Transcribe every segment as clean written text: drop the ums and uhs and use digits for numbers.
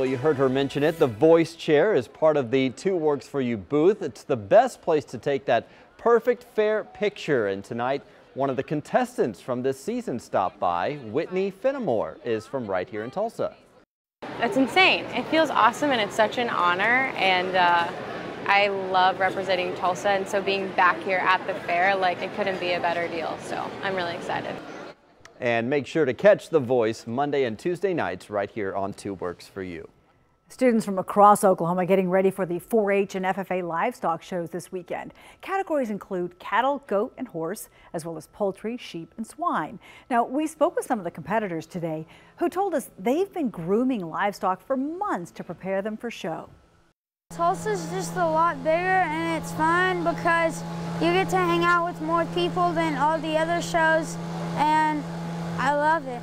Well, you heard her mention it. The voice chair is part of the Two Works For You booth. It's the best place to take that perfect fair picture. And tonight, one of the contestants from this season stopped by. Whitney Fenimore is from right here in Tulsa. It's insane. It feels awesome and it's such an honor. And I love representing Tulsa. And so being back here at the fair, like, it couldn't be a better deal. So I'm really excited. And make sure to catch The Voice Monday and Tuesday nights right here on Two Works For You. Students from across Oklahoma getting ready for the 4-H and FFA livestock shows this weekend. Categories include cattle, goat, and horse, as well as poultry, sheep, and swine. Now, we spoke with some of the competitors today who told us they've been grooming livestock for months to prepare them for show. Tulsa's just a lot bigger and it's fun because you get to hang out with more people than all the other shows, and I love it.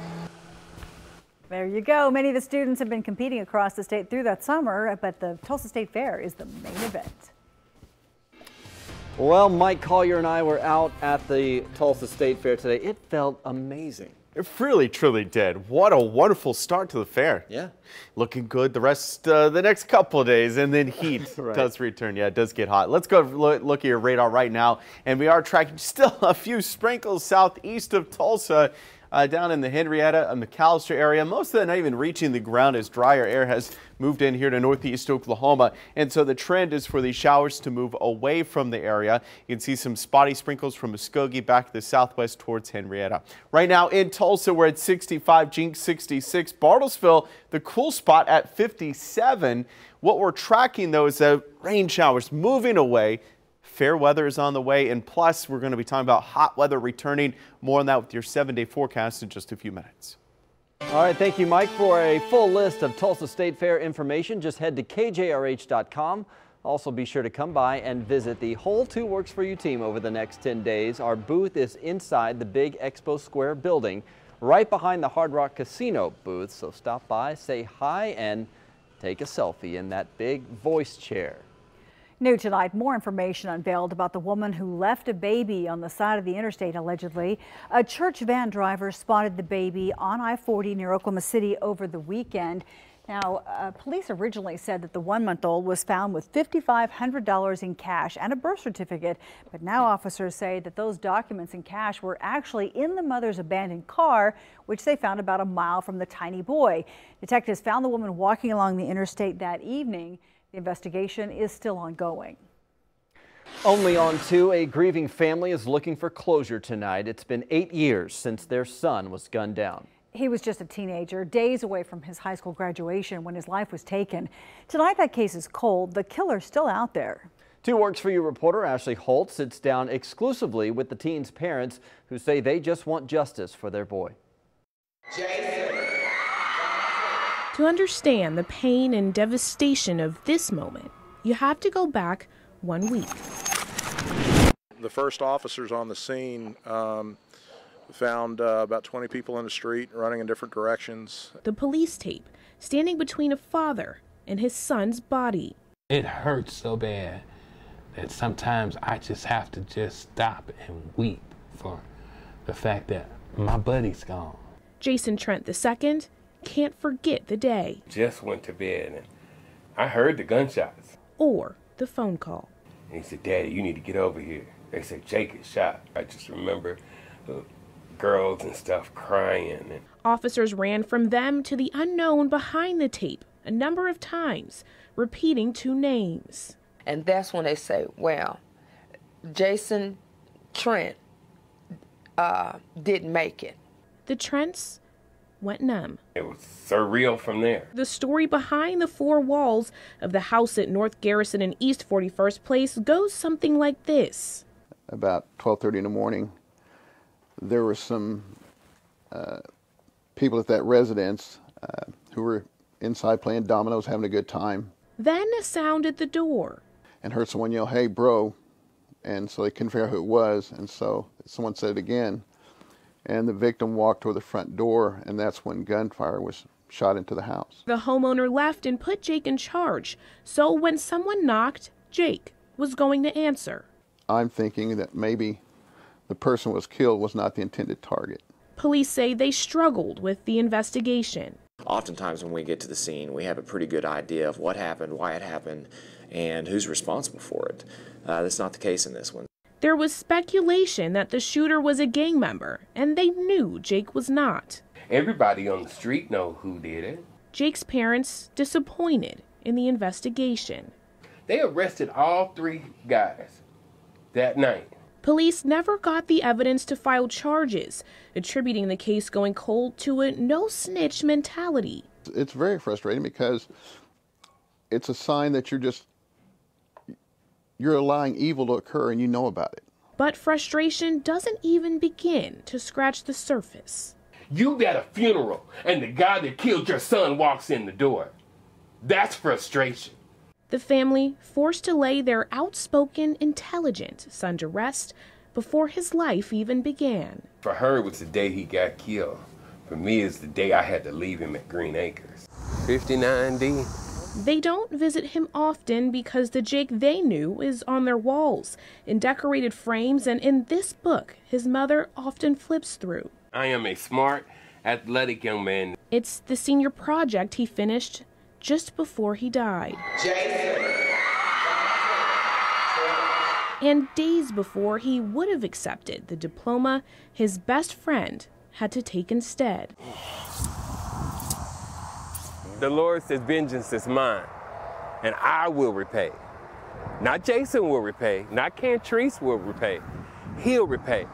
There you go. Many of the students have been competing across the state through that summer, but the Tulsa State Fair is the main event. Well, Mike Collier and I were out at the Tulsa State Fair today. It felt amazing. It really, truly did. What a wonderful start to the fair. Yeah. Looking good the next couple of days, and then heat Right. does return. Yeah, it does get hot. Let's go look at your radar right now. And we are tracking still a few sprinkles southeast of Tulsa. Down in the Henrietta and McAllister area. Most of them not even reaching the ground as drier air has moved in here to northeast Oklahoma. And so the trend is for these showers to move away from the area. You can see some spotty sprinkles from Muskogee back to the southwest towards Henrietta. Right now in Tulsa, we're at 65, Jinx 66. Bartlesville, the cool spot at 57. What we're tracking, though, is the rain showers moving away. Fair weather is on the way, and plus we're going to be talking about hot weather returning. More on that with your 7-day forecast in just a few minutes. All right, thank you, Mike. For a full list of Tulsa State Fair information, just head to kjrh.com. Also, be sure to come by and visit the whole Two Works For You team over the next 10 days. Our booth is inside the big Expo Square building, right behind the Hard Rock Casino booth. So stop by, say hi, and take a selfie in that big voice chair. New tonight, more information unveiled about the woman who left a baby on the side of the interstate, allegedly. A church van driver spotted the baby on I-40 near Oklahoma City over the weekend. Now, police originally said that the 1-month-old was found with $5,500 in cash and a birth certificate, but now officers say that those documents and cash were actually in the mother's abandoned car, which they found about a mile from the tiny boy. Detectives found the woman walking along the interstate that evening. The investigation is still ongoing. Only on to a grieving family is looking for closure tonight. It's been 8 years since their son was gunned down. He was just a teenager, days away from his high school graduation when his life was taken. Tonight that case is cold. The killer's still out there. Two Works For You reporter Ashley Holt sits down exclusively with the teen's parents who say they just want justice for their boy. To understand the pain and devastation of this moment, you have to go back 1 week. The first officers on the scene found about 20 people in the street running in different directions. The police tape standing between a father and his son's body. It hurts so bad that sometimes I just have to just stop and weep for the fact that my buddy's gone. Jason Trent II can't forget the day. Just went to bed and I heard the gunshots. Or the phone call. And he said, "Daddy, you need to get over here." They said Jake is shot. I just remember girls and stuff crying. And officers ran from them to the unknown behind the tape a number of times, repeating 2 names. And that's when they say, well, Jason Trent didn't make it. The Trents went numb. it was surreal from there. The story behind the 4 walls of the house at North Garrison and East 41st Place goes something like this. About 12:30 in the morning, there were some people at that residence who were inside playing dominoes, having a good time. Then a sound at the door. And heard someone yell, "Hey, bro." And so they couldn't figure out who it was. And so someone said it again. And the victim walked toward the front door, and that's when gunfire was shot into the house. The homeowner left and put Jake in charge. So when someone knocked, Jake was going to answer. I'm thinking that maybe the person who was killed was not the intended target. Police say they struggled with the investigation. oftentimes when we get to the scene, we have a pretty good idea of what happened, why it happened, and who's responsible for it. That's not the case in this one. There was speculation that the shooter was a gang member, and they knew Jake was not. Everybody on the street know who did it. Jake's parents disappointed in the investigation. They arrested all 3 guys that night. Police never got the evidence to file charges, attributing the case going cold to a no-snitch mentality. It's very frustrating because it's a sign that you're allowing evil to occur and you know about it. But frustration doesn't even begin to scratch the surface. You got a funeral and the guy that killed your son walks in the door. That's frustration. The family forced to lay their outspoken, intelligent son to rest before his life even began. For her, it was the day he got killed. For me, it's the day I had to leave him at Green Acres. 59D. They don't visit him often because the Jake they knew is on their walls, in decorated frames, and in this book his mother often flips through. I am a smart, athletic young man. It's the senior project he finished just before he died. And days before he would have accepted the diploma his best friend had to take instead. The Lord says, vengeance is mine, and I will repay. Not Jason will repay, not Cantrice will repay. He'll repay.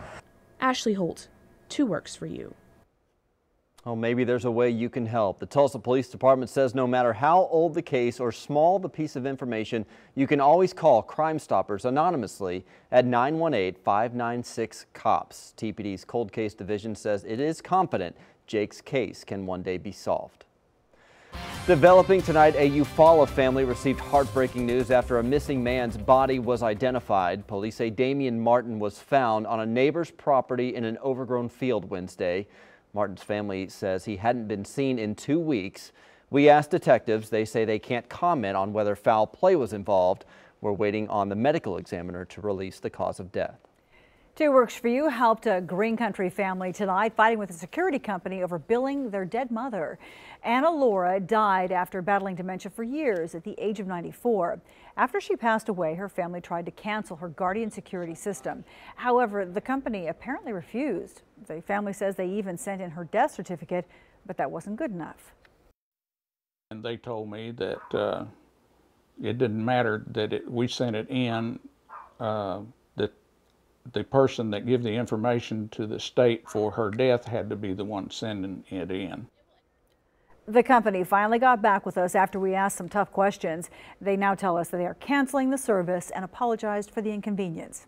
Ashley Holt, 2 Works for You. Well, maybe there's a way you can help. The Tulsa Police Department says no matter how old the case or small the piece of information, you can always call Crime Stoppers anonymously at 918-596-COPS. TPD's Cold Case Division says it is confident Jake's case can one day be solved. Developing tonight, a Eufaula family received heartbreaking news after a missing man's body was identified. Police say Damian Martin was found on a neighbor's property in an overgrown field Wednesday. Martin's family says he hadn't been seen in 2 weeks. We asked detectives. They say they can't comment on whether foul play was involved. We're waiting on the medical examiner to release the cause of death. 2 Works for You helped a Green Country family tonight fighting with a security company over billing their dead mother. Anna Laura died after battling dementia for years at the age of 94. After she passed away, her family tried to cancel her Guardian security system. However, the company apparently refused. The family says they even sent in her death certificate, but that wasn't good enough. And they told me that it didn't matter that we sent it in, that the person that gave the information to the state for her death had to be the one sending it in. The company finally got back with us after we asked some tough questions. They now tell us that they are canceling the service and apologized for the inconvenience.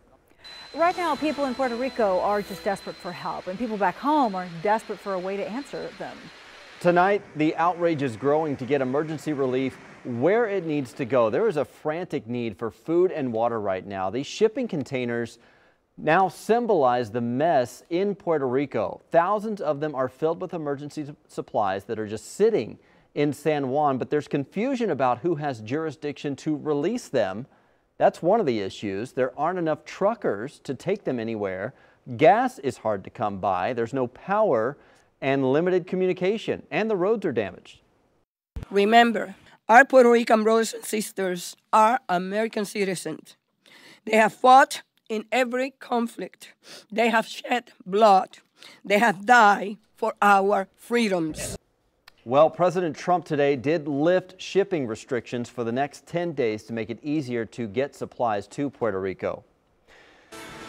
Right now, people in Puerto Rico are just desperate for help, and people back home are desperate for a way to answer them. Tonight, the outrage is growing to get emergency relief where it needs to go. There is a frantic need for food and water right now. These shipping containers now symbolize the mess in Puerto Rico. Thousands of them are filled with emergency supplies that are just sitting in San Juan, but there's confusion about who has jurisdiction to release them. That's one of the issues. There aren't enough truckers to take them anywhere. Gas is hard to come by. There's no power and limited communication, and the roads are damaged. Remember, our Puerto Rican brothers and sisters are American citizens. They have fought in every conflict. They have shed blood. They have died for our freedoms. Well, President Trump today did lift shipping restrictions for the next 10 days to make it easier to get supplies to Puerto Rico.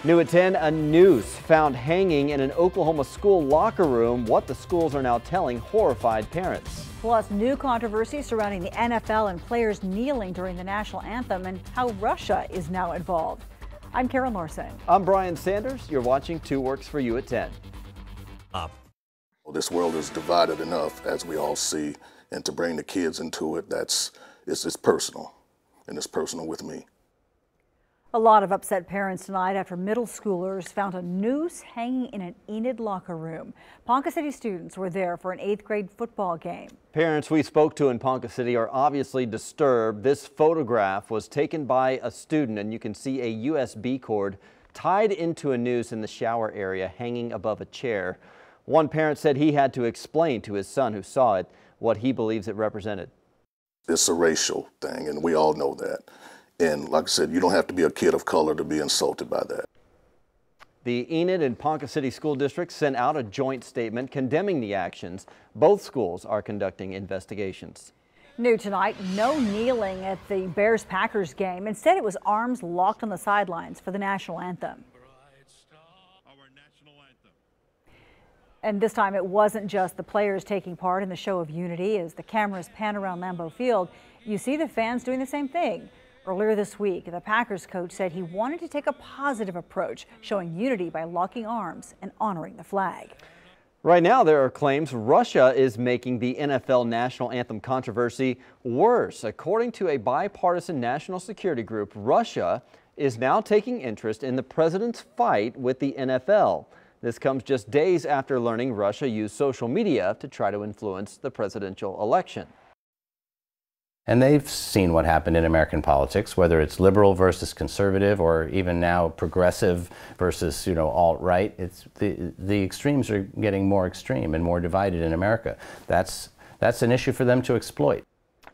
New at 10, a noose found hanging in an Oklahoma school locker room. What the schools are now telling horrified parents. Plus, new controversy surrounding the NFL and players kneeling during the national anthem and how Russia is now involved. I'm Karen Larson. I'm Brian Sanders. You're watching 2 Works for You at 10. This world is divided enough, as we all see, and to bring the kids into it, it's personal, and it's personal with me. A lot of upset parents tonight after middle schoolers found a noose hanging in an Enid locker room. Ponca City students were there for an 8th grade football game. Parents we spoke to in Ponca City are obviously disturbed. This photograph was taken by a student, and you can see a USB cord tied into a noose in the shower area hanging above a chair. One parent said he had to explain to his son who saw it what he believes it represented. It's a racial thing, and we all know that. And like I said, you don't have to be a kid of color to be insulted by that. The Enid and Ponca City School Districts sent out a joint statement condemning the actions. Both schools are conducting investigations. New tonight, no kneeling at the Bears-Packers game. Instead, it was arms locked on the sidelines for the national anthem. And this time, it wasn't just the players taking part in the show of unity. As the cameras pan around Lambeau Field, you see the fans doing the same thing. Earlier this week, the Packers coach said he wanted to take a positive approach, showing unity by locking arms and honoring the flag. Right now, there are claims Russia is making the NFL national anthem controversy worse. According to a bipartisan national security group, Russia is now taking interest in the president's fight with the NFL. This comes just days after learning Russia used social media to try to influence the presidential election. And they've seen what happened in American politics, whether it's liberal versus conservative, or even now progressive versus, alt-right. It's the extremes are getting more extreme and more divided in America. That's an issue for them to exploit.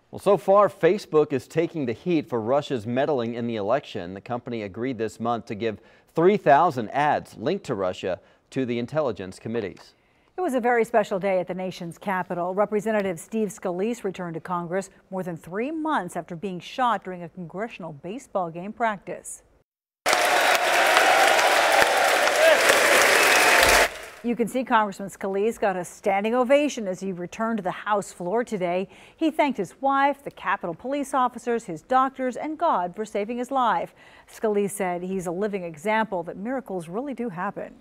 Well, so far, Facebook is taking the heat for Russia's meddling in the election. The company agreed this month to give 3,000 ads linked to Russia to the intelligence committees. It was a very special day at the nation's capital. Representative Steve Scalise returned to Congress more than 3 months after being shot during a congressional baseball game practice. You can see Congressman Scalise got a standing ovation as he returned to the House floor today. He thanked his wife, the Capitol police officers, his doctors, and God for saving his life. Scalise said he's a living example that miracles really do happen.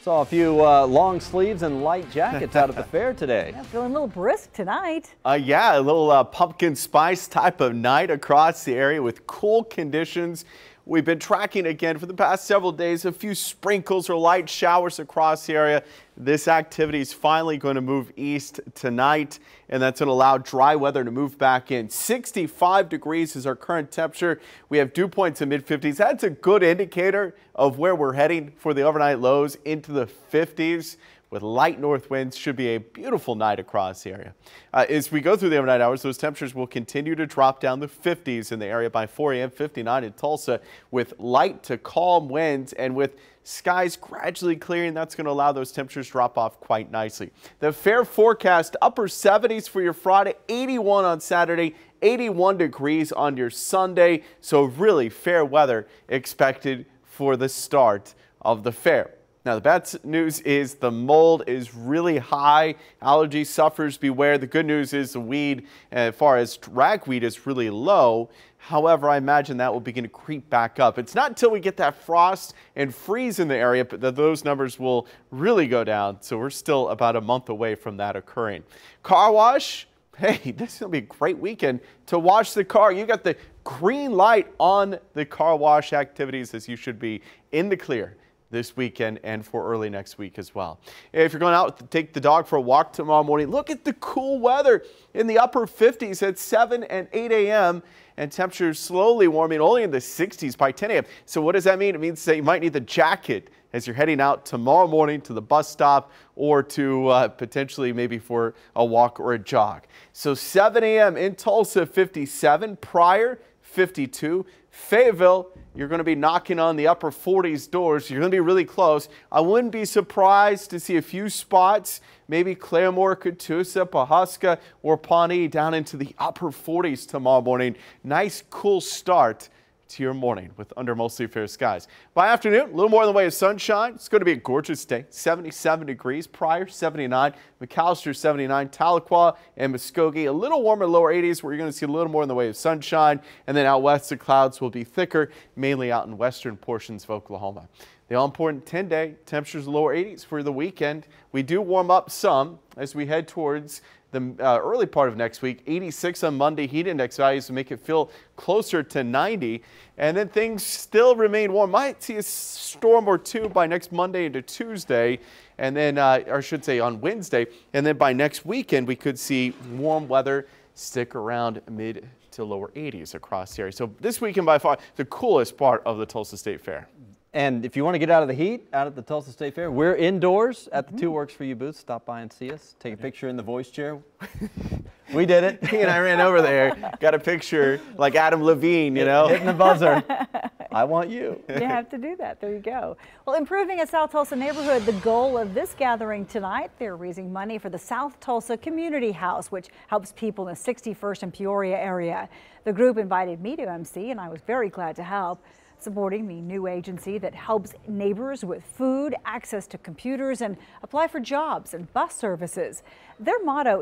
Saw a few long sleeves and light jackets out at the fair today. Yeah, feeling a little brisk tonight. Yeah, a little pumpkin spice type of night across the area with cool conditions. We've been tracking again for the past several days, a few sprinkles or light showers across the area. This activity is finally going to move east tonight, and that's going to allow dry weather to move back in. 65 degrees is our current temperature. We have dew points in mid-50s. That's a good indicator of where we're heading for the overnight lows into the 50s. With light north winds, should be a beautiful night across the area. As we go through the overnight hours, those temperatures will continue to drop down the 50s in the area by 4 a.m., 59 in Tulsa, with light to calm winds and with skies gradually clearing. That's going to allow those temperatures to drop off quite nicely. The fair forecast, upper 70s for your Friday, 81 on Saturday, 81 degrees on your Sunday. So really fair weather expected for the start of the fair. Now, the bad news is the mold is really high. Allergy sufferers beware. The good news is the weed, as far as ragweed, is really low. However, I imagine that will begin to creep back up. It's not until we get that frost and freeze in the area that those numbers will really go down. So we're still about a month away from that occurring. Car wash. Hey, this is going to be a great weekend to wash the car. You got the green light on the car wash activities, as you should be in the clear this weekend and for early next week as well. If you're going out to take the dog for a walk tomorrow morning, look at the cool weather in the upper 50s at 7 and 8 a.m. and temperatures slowly warming only in the 60s by 10 a.m. So what does that mean? It means that you might need the jacket as you're heading out tomorrow morning to the bus stop or to potentially maybe for a walk or a jog. So 7 a.m. in Tulsa, 57, Pryor, 52, Fayetteville, you're going to be knocking on the upper 40s doors. You're going to be really close. I wouldn't be surprised to see a few spots, maybe Claremore, Catoosa, Pawhuska, or Pawnee down into the upper 40s tomorrow morning. Nice, cool start to your morning with under mostly fair skies. By afternoon, a little more in the way of sunshine. It's going to be a gorgeous day. 77 degrees, Pryor 79, McAllister 79, Tahlequah and Muskogee a little warmer, lower 80s, where you're going to see a little more in the way of sunshine. And then out west, the clouds will be thicker, mainly out in western portions of Oklahoma. The all-important 10-day temperatures lower 80s for the weekend. We do warm up some as we head towards the early part of next week. 86 on Monday. Heat index values to make it feel closer to 90. And then things still remain warm. Might see a storm or two by next Monday into Tuesday. And then, or I should say on Wednesday. And then by next weekend, we could see warm weather stick around mid to lower 80s across the area. So this weekend, by far, the coolest part of the Tulsa State Fair. And if you want to get out of the heat out at the Tulsa State Fair, we're indoors at the Two Works for You booth. Stop by and see us. Take a picture in the voice chair. We did it. He and I ran over there, got a picture like Adam Levine, you know. Hitting the buzzer. I want you. You have to do that. There you go. Well, improving a South Tulsa neighborhood, the goal of this gathering tonight. They're raising money for the South Tulsa Community House, which helps people in the 61st and Peoria area. The group invited me to MC, and I was very glad to help. Supporting the new agency that helps neighbors with food, access to computers, and apply for jobs and bus services. Their motto